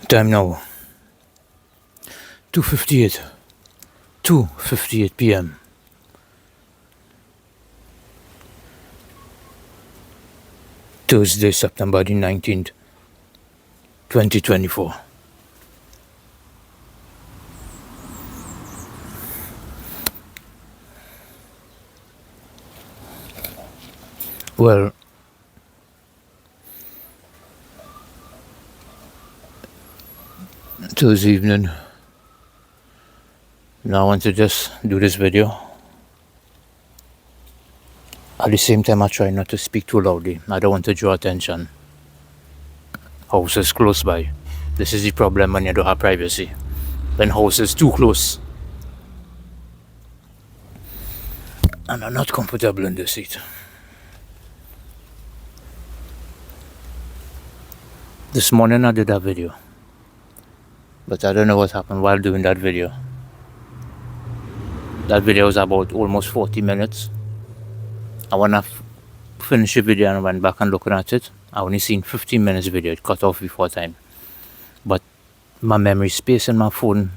Time now 2:58. 2:58 p.m. Thursday, September the 19th, 2024. Well, Tuesday evening, now I want to just do this video. At the same time, I try not to speak too loudly. I don't want to draw attention. House is close by. This is the problem when you don't have privacy. When house is too close. And I'm not comfortable in this seat. This morning I did a video. But I don't know what happened while doing that video. That video was about almost 40 minutes. I wanna finish the video and went back and looking at it. I only seen 15 minutes video. It cut off before time. But my memory space in my phone,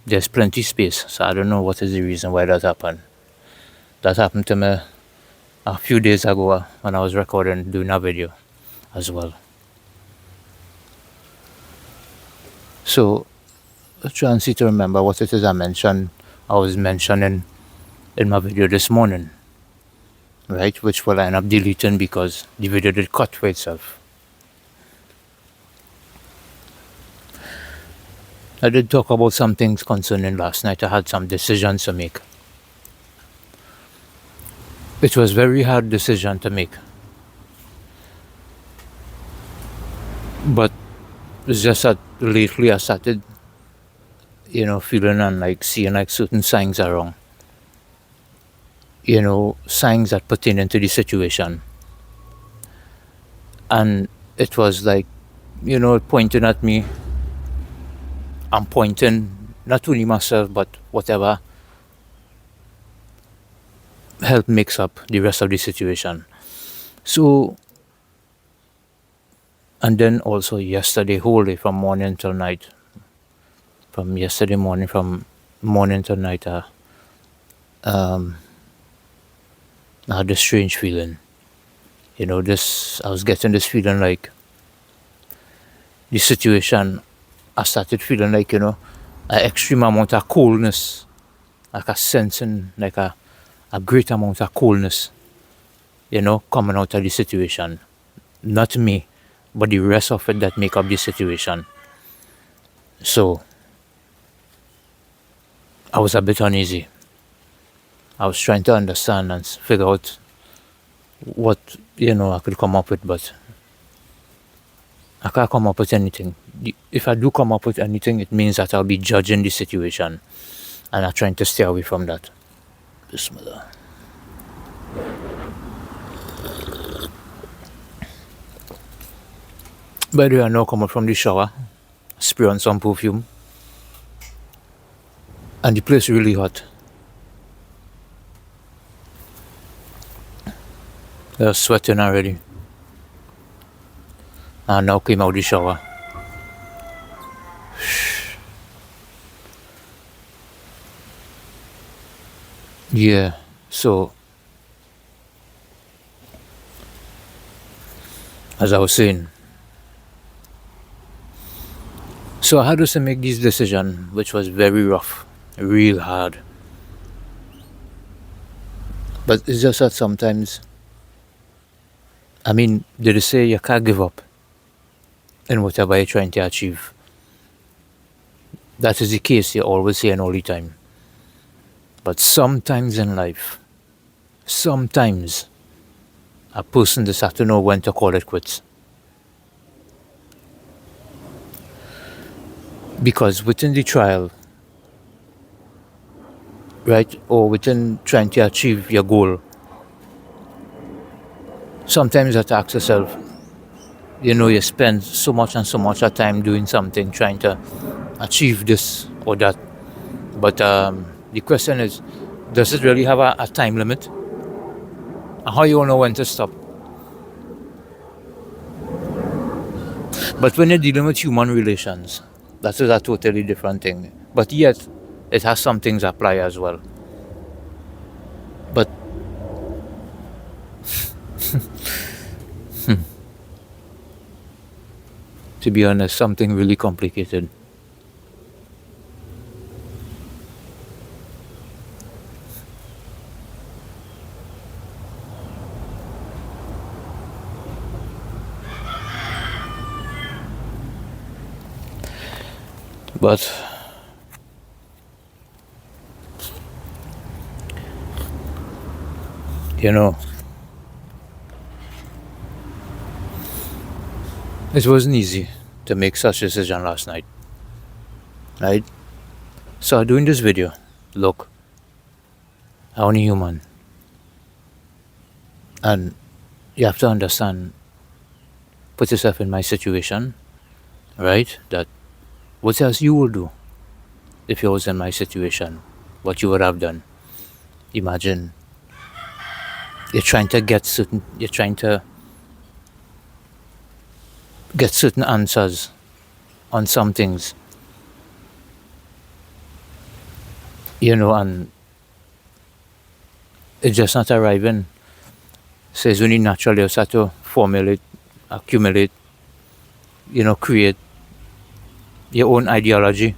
there's plenty space. So I don't know what is the reason why that happened. That happened to me a few days ago when I was recording, doing a video as well. So let's try and see to remember what it is I was mentioning in my video this morning. Right, which will end up deleting because the video did cut for itself. I did talk about some things concerning last night. I had some decisions to make. It was very hard decision to make. But it's just that lately I started, feeling and like seeing like certain signs are wrong. Signs that pertain to the situation. And it was like, pointing at me. I'm pointing not only myself, but whatever help mix up the rest of the situation. So, and then also yesterday, whole day from morning till night, from morning till night, I had this strange feeling. I was getting this feeling like the situation, I started feeling like, an extreme amount of coldness, like a sensing, like a great amount of coldness, coming out of the situation. Not me, but the rest of it that make up the situation. So, I was a bit uneasy. I was trying to understand and figure out what, I could come up with, but I can't come up with anything. If I do come up with anything, it means that I'll be judging the situation, and I'm trying to stay away from that. Bismillah. By the way, I now come up from the shower, spray on some perfume, and the place is really hot. I was sweating already. I now came out of the shower. Yeah, so as I was saying, so I had to make this decision, which was very rough, real hard. But it's just that sometimes, they say you can't give up in whatever you're trying to achieve. That is the case, you always say and all the time. But sometimes in life, a person just has to know when to call it quits. Because within the trial, right, or within trying to achieve your goal, sometimes you have to ask yourself, you spend so much of time doing something, trying to achieve this or that. But the question is, does it really have a time limit? And how you know when to stop? But when you're dealing with human relations, that is a totally different thing. But yet, it has some things apply as well. But to be honest, something really complicated. But you know, it wasn't easy to make such a decision last night, right? So doing this video, look, I'm only human, and you have to understand, put yourself in my situation, right? That what else you will do if you was in my situation, what you would have done. Imagine you're trying to get certain answers on some things, and it's just not arriving. So it's only natural you start to formulate, accumulate, create your own ideology,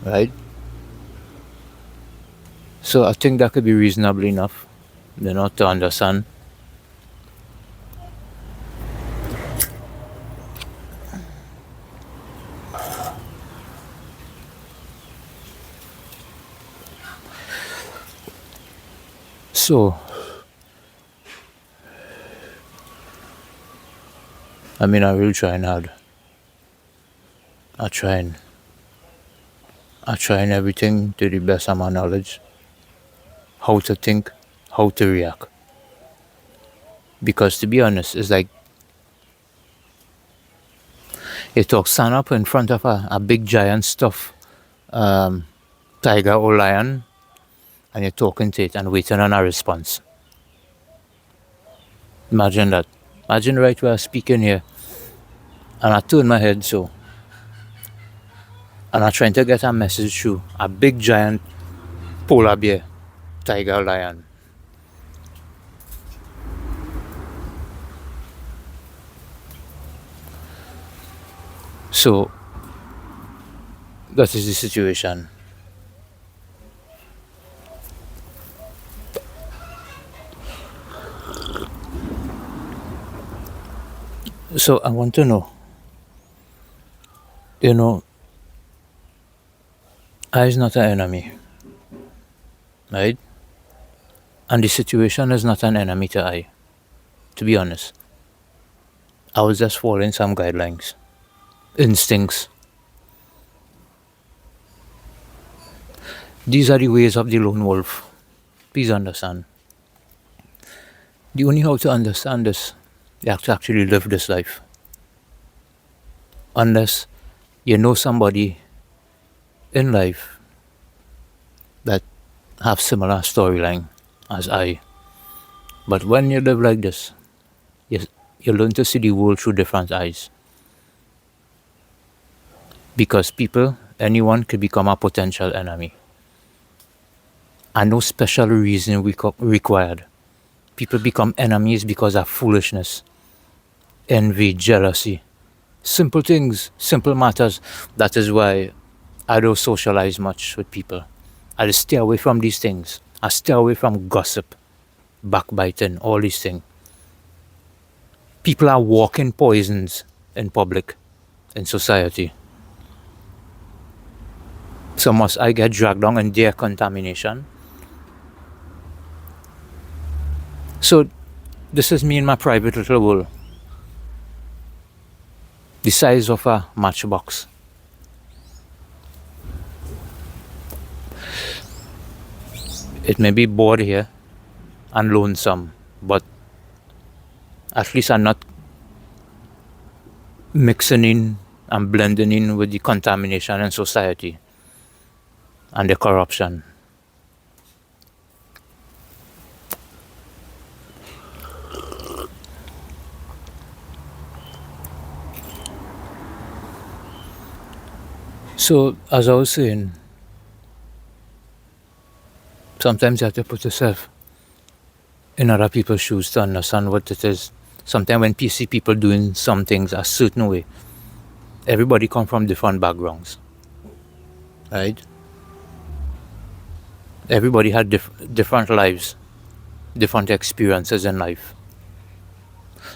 right? So I think that could be reasonable enough, to understand. So, I mean, I really trying hard. I trying everything to the best of my knowledge, how to think, how to react. Because to be honest, it's like you talk stand up in front of a big giant stuff tiger or lion, and you're talking to it and waiting on a response. Imagine that. Imagine right where I'm speaking here, and I turn my head so, and I'm trying to get a message through a big giant polar bear, tiger, lion. So that is the situation. So I want to know, I is not an enemy, right? And the situation is not an enemy to I, to be honest. I was just following some guidelines, instincts. These are the ways of the lone wolf. Please understand. The only how to understand this, you have to actually live this life. Unless you know somebody in life that have similar storyline as I. But when you live like this, you learn to see the world through different eyes. Because anyone could become a potential enemy. And no special reason required. People become enemies because of foolishness, envy, jealousy. Simple things, simple matters. That is why I don't socialize much with people. I just stay away from these things. I stay away from gossip, backbiting, all these things. People are walking poisons in public, in society. So must I get dragged down in their contamination? So this is me in my private little world. The size of a matchbox. It may be bored here and lonesome, but at least I'm not mixing in and blending in with the contamination in society and the corruption. So, as I was saying, sometimes you have to put yourself in other people's shoes to understand what it is. Sometimes when you see people doing some things a certain way, everybody come from different backgrounds, right? Everybody had different lives, different experiences in life.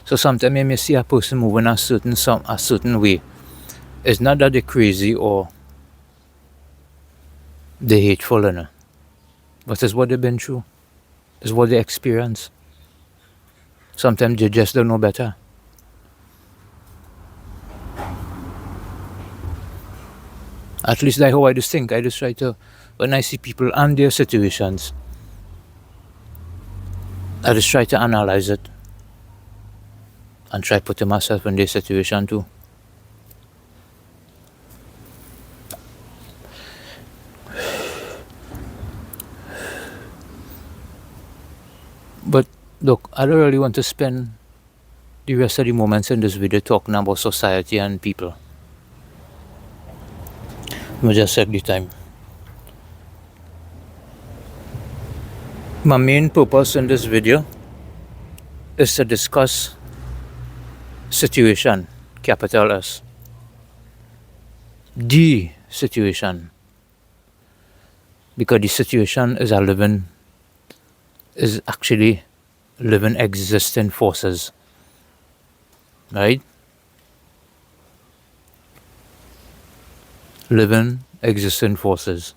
So sometimes when you see a person moving a certain way, it's not that they're crazy or they're hateful, you know, but it's what they've been through, it's what they experience. Sometimes they just don't know better. At least that's how I just think. I just try to, when I see people and their situations, I just try to analyze it and try putting myself in their situation too. But look, I don't really want to spend the rest of the moments in this video talking about society and people. Let me just check the time. My main purpose in this video is to discuss situation, capital S. The situation. Because the situation is actually living existing forces. Right? Living existing forces.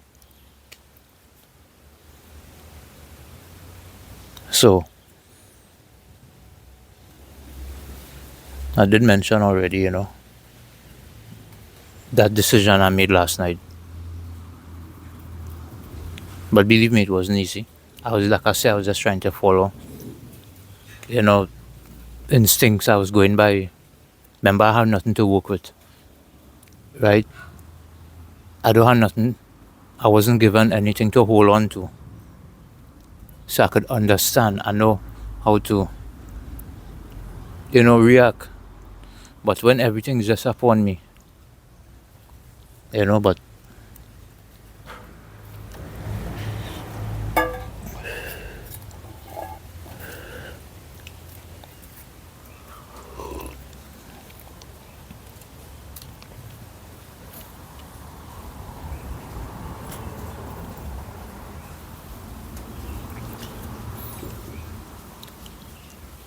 So, I did mention already, you know, that decision I made last night. But believe me, it wasn't easy. I was, like I said, I was just trying to follow, you know, instincts I was going by. Remember, I have nothing to work with, right? I don't have nothing. I wasn't given anything to hold on to. So I could understand. I know how to, you know, react. But when everything is just upon me, you know, but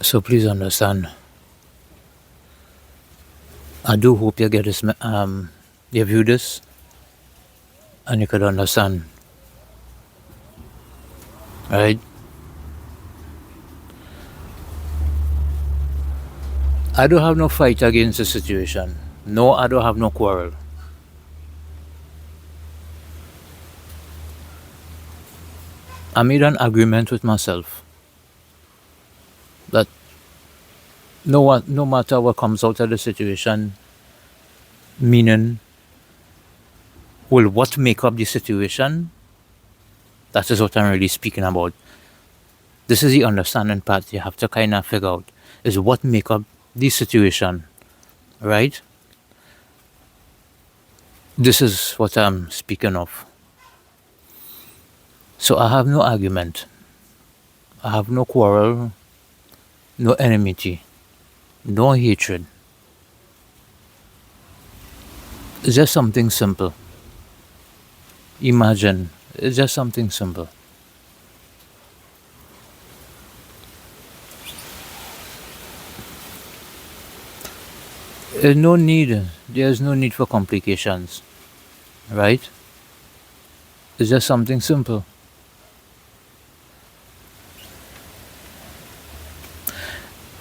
so please understand. I do hope you get this, you view this, and you could understand, right? I don't have no fight against the situation. No, I don't have no quarrel. I made an agreement with myself that no matter what comes out of the situation, meaning, well, what make up the situation, that is what I'm really speaking about. This is the understanding part you have to kind of figure out, is what make up the situation, right? This is what I'm speaking of. So I have no argument. I have no quarrel, no enmity, no hatred. It's just something simple. Imagine, it's just something simple. There's no need for complications, right? It's just something simple.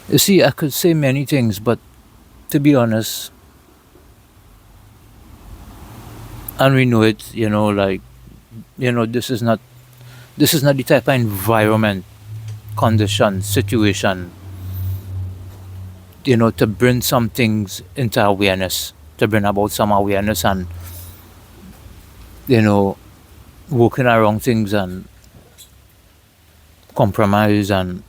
You see, I could say many things, but to be honest, and we know it, you know, like, you know, this is not the type of environment, condition, situation, you know, to bring some things into awareness, to bring about some awareness and, you know, working around things and compromise and,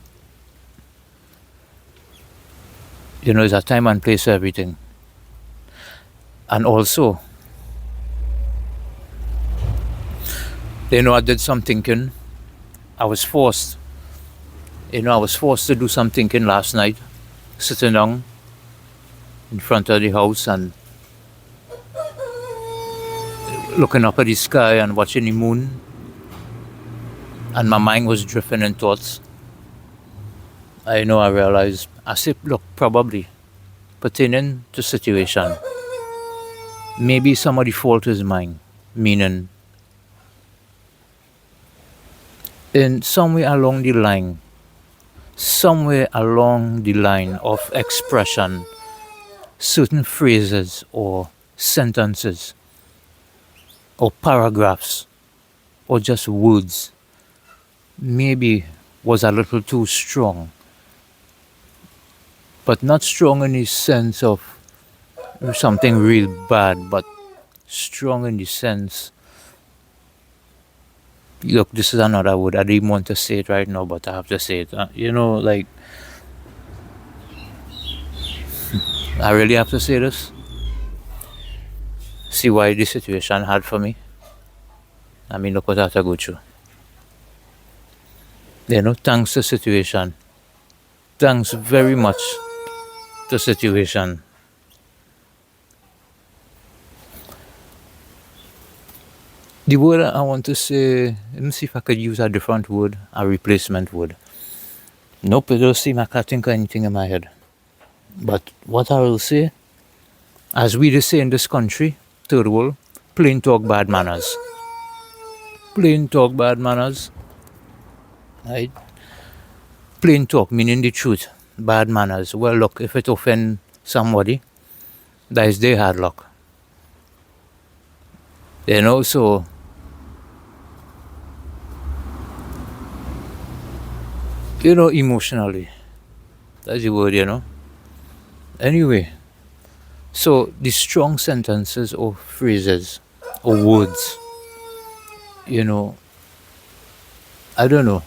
you know, there's a time and place for everything. And also, I did some thinking. I was forced, I was forced to do some thinking last night, sitting down in front of the house and looking up at the sky and watching the moon, and my mind was drifting in thoughts. I realized, I said, look, probably pertaining to situation, maybe some of the fault is mine, meaning in somewhere along the line of expression, certain phrases or sentences or paragraphs or just words maybe was a little too strong, but not strong in the sense of something real bad, but strong in the sense, look, this is another word. I didn't want to say it right now, but I have to say it. Like, I really have to say this. See why this situation hard for me? I mean, look what I have to go through. Thanks to situation. Thanks very much to situation. The word I want to say, let me see if I could use a different word, a replacement word. Nope, it don't seem I can't think of anything in my head. But what I will say, as we just say in this country, third world, plain talk bad manners. Plain talk bad manners. Right? Plain talk, meaning the truth. Bad manners. Well, look, if it offend somebody, that is their hard luck. So emotionally. That's the word. Anyway, so the strong sentences or phrases or words, I don't know.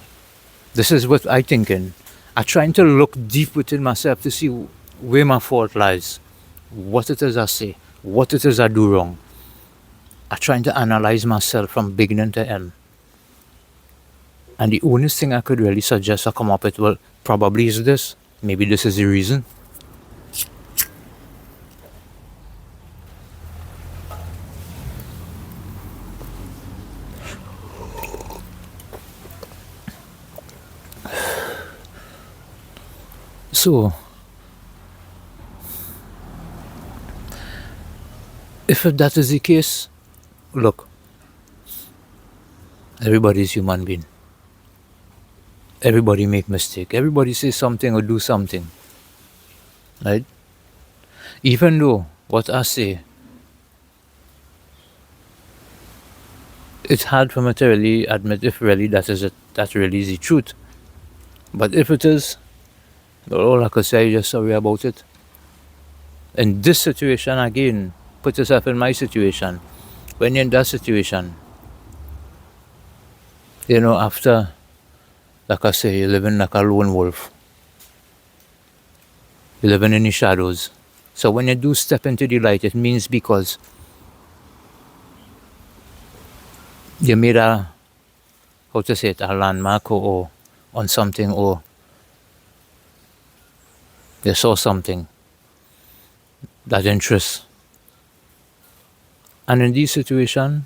This is what I thinking. I'm trying to look deep within myself to see where my fault lies, what it is I say, what it is I do wrong. I'm trying to analyze myself from beginning to end. And the only thing I could really suggest or come up with, well, probably is this. Maybe this is the reason. So, if that is the case, look, everybody is human being. Everybody make mistake. Everybody say something or do something. Right? Even though what I say, it's hard for me to really admit if really that really is the truth. But if it is, well, all I could say is just sorry about it. In this situation again, put yourself in my situation. When you're in that situation, after, like I say, you're living like a lone wolf. You're living in the shadows. So when you do step into the light, it means because you made a landmark or on something, or you saw something that interests. And in this situation,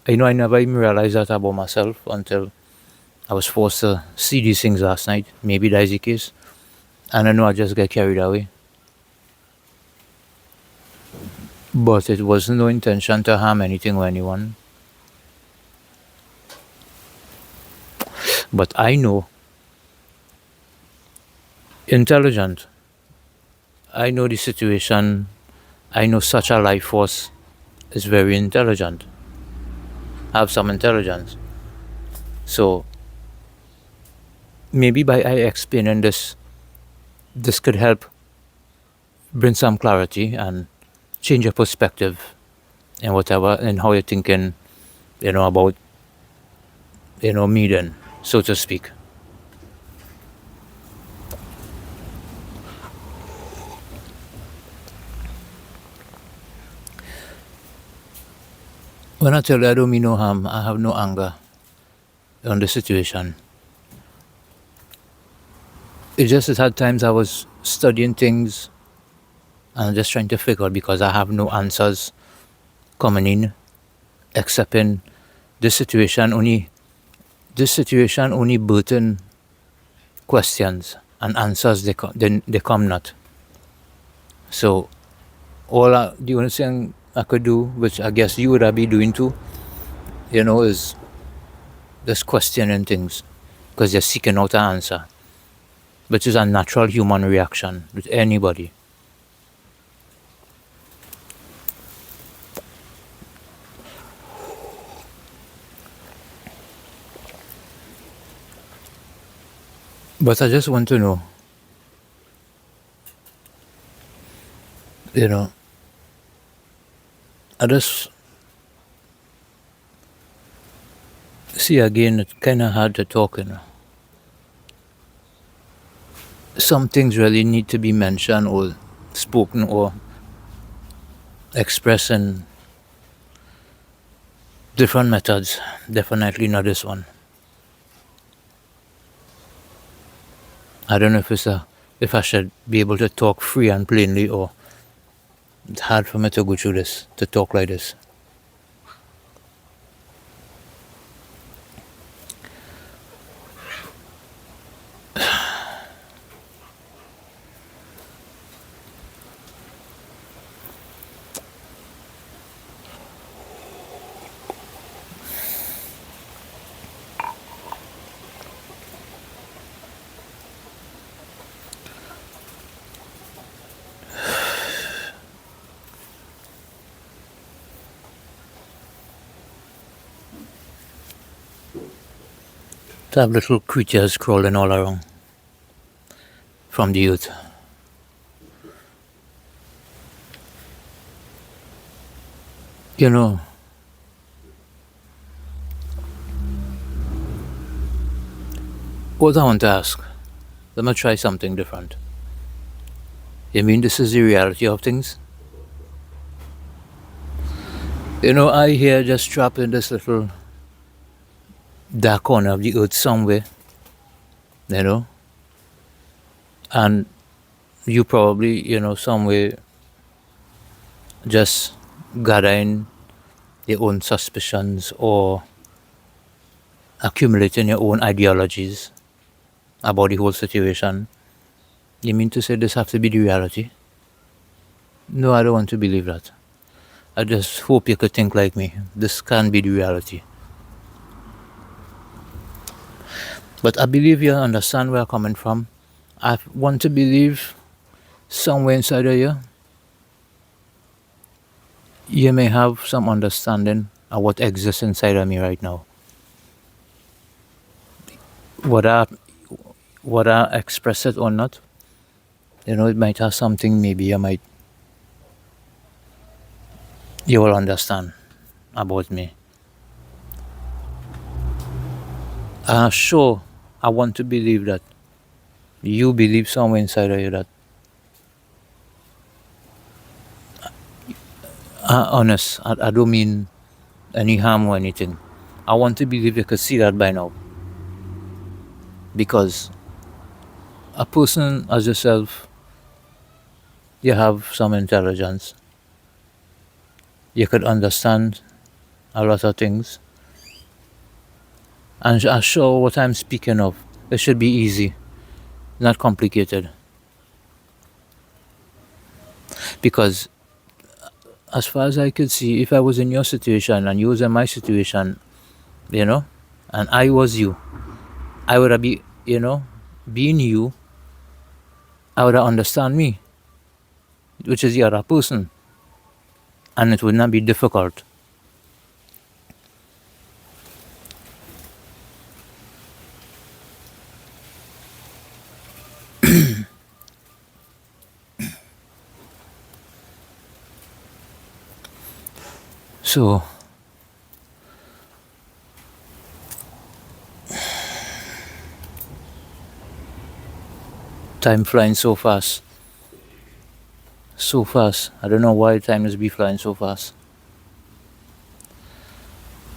I never even realized that about myself until I was forced to see these things last night. Maybe that is the case. And I know I just get carried away. But it was no intention to harm anything or anyone. But I know, intelligent. I know the situation. I know such a life force is very intelligent. Have some intelligence. So maybe by I explaining this could help bring some clarity and change your perspective and whatever, and how you're thinking, about, me then, so to speak. When I tell you I don't mean no harm, I have no anger on the situation. It's just that at times I was studying things and just trying to figure out because I have no answers coming in, except in this situation only burden questions and answers they come not. So the only thing I could do, which I guess you would have be doing too, is just questioning things because you're seeking out an answer, which is a natural human reaction with anybody. But I just want to know, you know, I just see again, it's kind of hard to talk. Some things really need to be mentioned or spoken or expressed in different methods. Definitely not this one. I don't know if I should be able to talk free and plainly, or it's hard for me to go through this, to talk like this. To have little creatures crawling all around from the earth. You know, what I want to ask, let me try something different. You mean this is the reality of things? I here just trapped in this little dark corner of the earth somewhere, and you probably, somewhere just gathering your own suspicions or accumulating your own ideologies about the whole situation. You mean to say this have to be the reality? No, I don't want to believe that. I just hope you could think like me. This can't be the reality. But I believe you understand where I'm coming from. I want to believe somewhere inside of you may have some understanding of what exists inside of me right now. Whether I express it or not, it might have something maybe you will understand about me. Sure, I want to believe that you believe somewhere inside of you that honest. I don't mean any harm or anything. I want to believe you could see that by now. Because a person as yourself, you have some intelligence. You could understand a lot of things. And I'm sure what I'm speaking of, it should be easy, not complicated. Because as far as I could see, if I was in your situation and you was in my situation, and I was you, I would have being you, I would have understand me, which is the other person. And it would not be difficult. So, time flying so fast. So fast. I don't know why time is be flying so fast.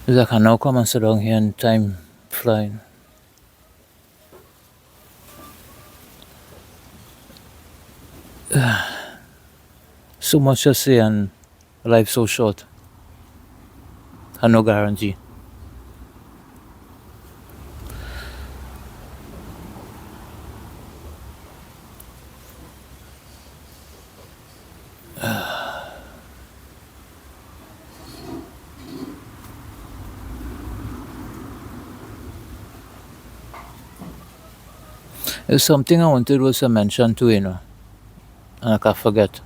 It's like I now come and sit down here and time flying. So much to say and life so short. I no guarantee. There's something I wanted was to mention too, and I can't forget.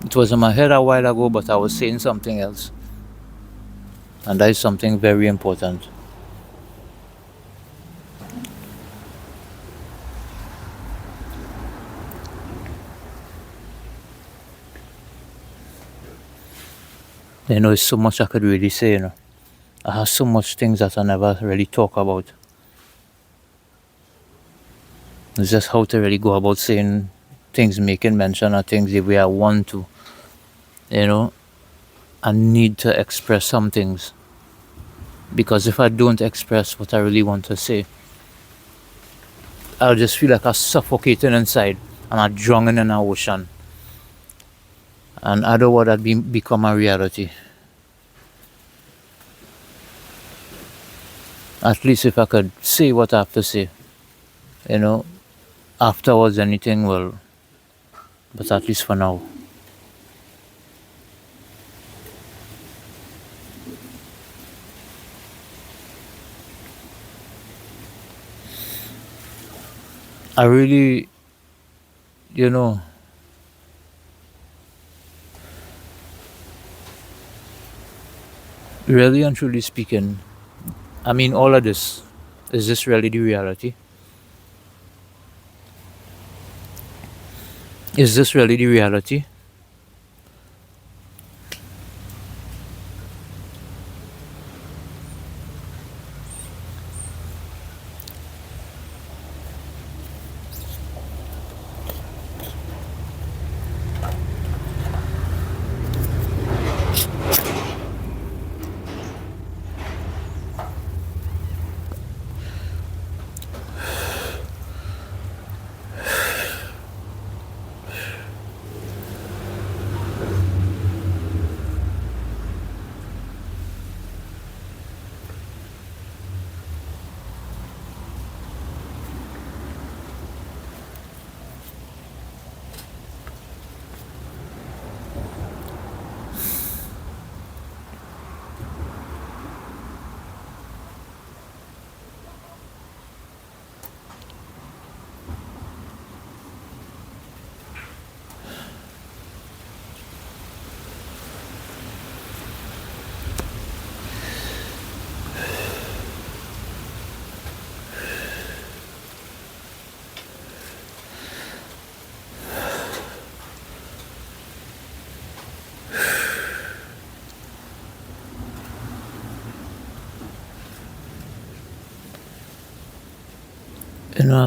It was in my head a while ago, but I was saying something else. And that is something very important. There's so much I could really say. I have so much things that I never really talk about. It's just how to really go about saying things, making mention of things the way I want to. I need to express some things. Because if I don't express what I really want to say, I'll just feel like I'm suffocating inside and I'm drowning in an ocean. And I don't want that become a reality. At least if I could say what I have to say, afterwards anything will, but at least for now. I really, really and truly speaking, I mean, all of this, is this really the reality? Is this really the reality?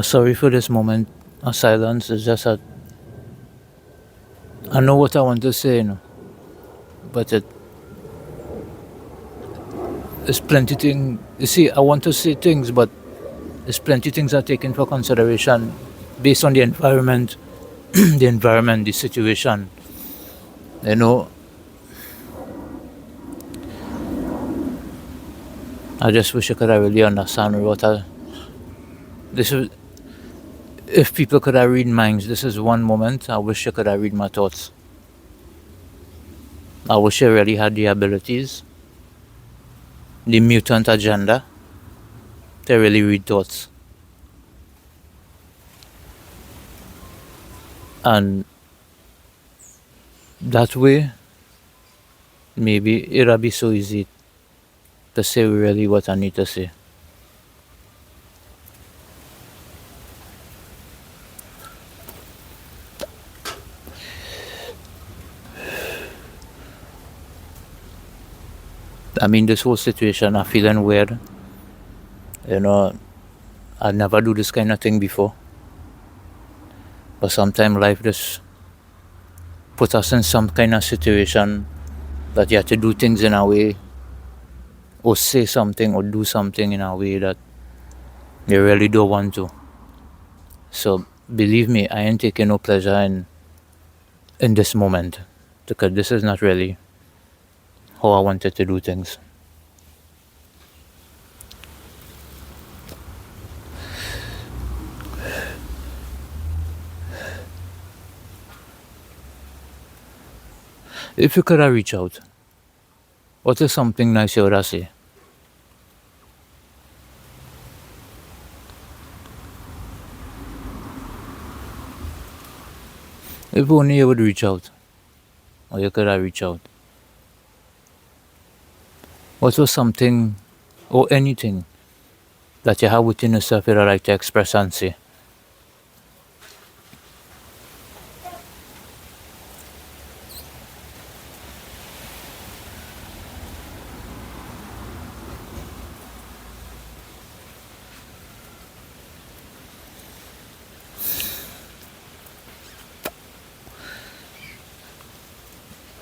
Sorry for this moment of silence. It's just that I know what I want to say, but there's plenty thing. You see, I want to say things, but there's plenty things are taken for consideration based on the environment, the situation. I just wish I could have really understand what this is. If people could have read minds, this is one moment. I wish I could have read my thoughts. I wish I really had the abilities, the mutant agenda, to really read thoughts. And that way, maybe it'll be so easy to say really what I need to say. I mean, this whole situation, I'm feeling weird. I never do this kind of thing before. But sometimes life just put us in some kind of situation that you have to do things in a way or say something or do something in a way that they really don't want to. So believe me, I ain't taking no pleasure in this moment, because this is not really how I wanted to do things. If you could have reached out, what is something nice you would have say? If only you would reach out, or you could have reached out. What was something or anything that you have within yourself you'd like to express and say?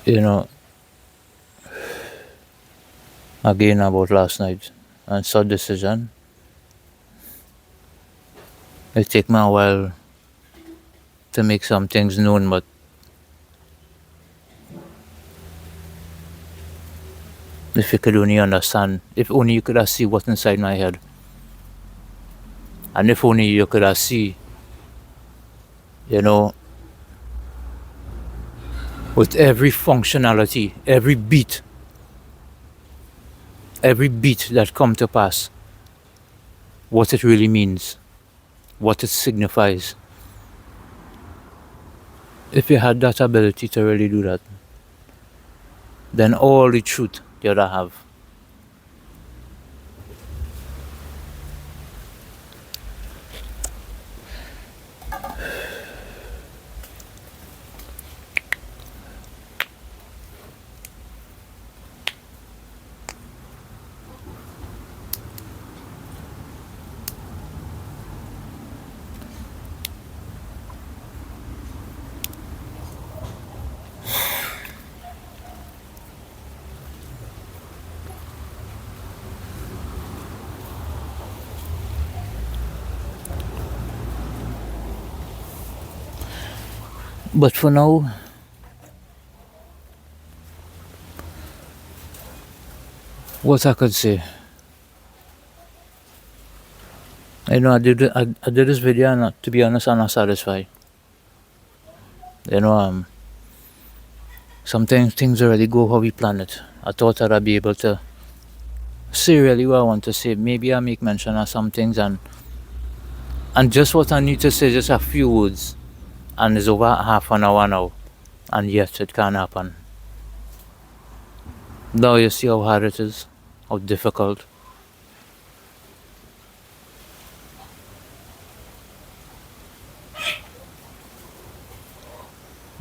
You know, again about last night and such decision. It take me a while to make some things known, but if you could only understand, if only you could have see what's inside my head, and if only you could have see, you know, with every functionality, every beat that come to pass, what it really means, what it signifies. If you had that ability to really do that, then all the truth you'd have. But for now, what I could say, I did this video, and to be honest, I'm not satisfied. You know, sometimes things already go how we plan it. I thought that I'd be able to say really what I want to say. Maybe I make mention of some things, and just what I need to say, just a few words, and it's over half an hour now, and yet it can't happen. Now you see how hard it is, how difficult.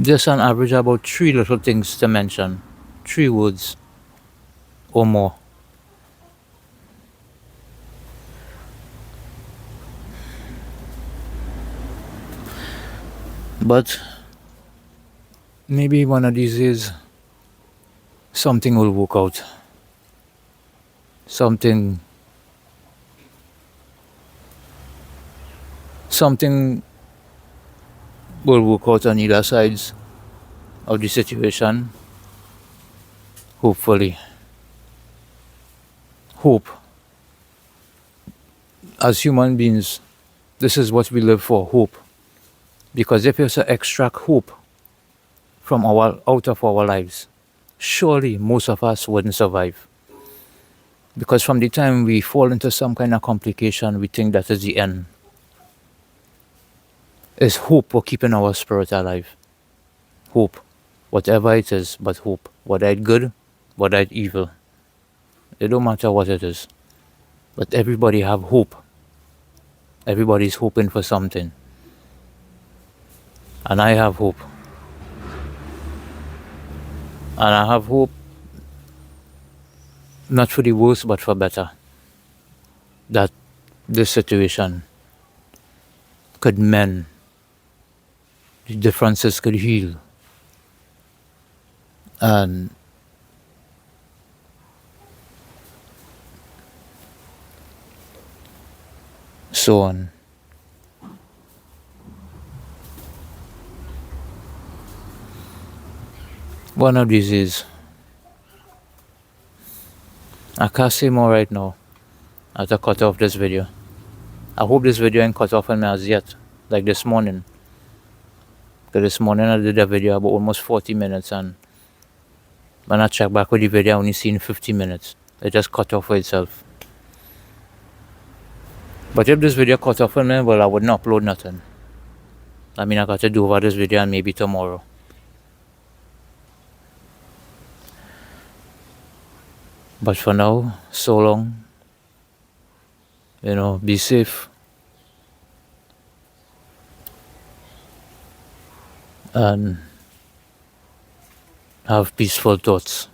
Just on average, about three little things to mention, three words or more. But maybe one of these days, something will work out. Something something will work out on either sides of the situation. Hopefully. Hope. As human beings, this is what we live for, hope. Because if you to extract hope from our out of our lives, surely most of us wouldn't survive. Because from the time we fall into some kind of complication, we think that is the end. It's hope for keeping our spirit alive. Hope. Whatever it is, but hope. Whether it's good, whether it's evil. It don't matter what it is. But everybody have hope. Everybody's hoping for something. And I have hope. And I have hope not for the worse but for better. That this situation could mend. The differences could heal. And so on. One of these days, I can't say more right now. I have to cut off this video. I hope this video ain't cut off on me as yet, like this morning. Because this morning I did a video about almost 40 minutes, and when I check back with the video, I only seen 50 minutes. It just cut off for itself. But if this video cut off on me, well, I wouldn't upload nothing. I mean, I got to do over this video and maybe tomorrow. But for now, so long. Be safe. And have peaceful thoughts.